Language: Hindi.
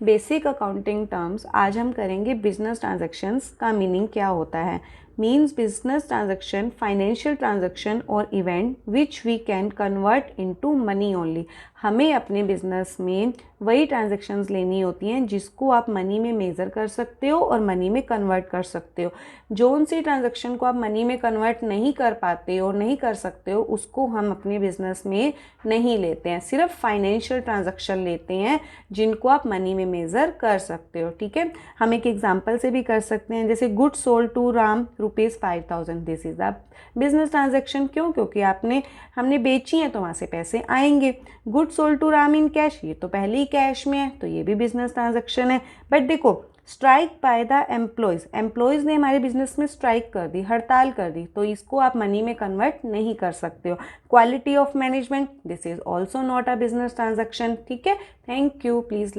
Basic accounting terms. आज हम करेंगे बिजनेस ट्रांजैक्शंस का मीनिंग क्या होता है। Means business transaction, financial transaction और event which we can convert into money only. हमें अपने बिजनेस में वही ट्रांजैक्शंस लेनी होती हैं जिसको आप मनी में मेज़र कर सकते हो और मनी में कन्वर्ट कर सकते हो। जो उनसी ट्रांजैक्शन को आप मनी में कन्वर्ट नहीं कर पाते हो, नहीं कर सकते हो, उसको हम अपने बिजनेस में नहीं लेते हैं। सिर्फ फाइनेंशियल ट्रांजैक्शन लेते हैं जिनको आप मनी में मेज़र कर सकते हो। ठीक है, हम एक एग्जांपल से भी कर सकते हैं, जैसे good sold to Ram ₹5,000। This is the business transaction. क्यों? क्योंकि हमने बेची है तो वहाँ से पैसे आएंगे। Good sold to Ram in cash, ये तो पहले ही कैश में है तो ये भी बिजनेस ट्रांजैक्शन है। बट देखो, स्ट्राइक बाय द एम्प्लॉयज़ ने हमारे बिजनेस में स्ट्राइक कर दी, हड़ताल कर दी, तो इसको आप मनी में कन्वर्ट नहीं कर सकते हो। Quality of management, this is also not a business transaction. ठीक है, थैंक यू। प्लीज़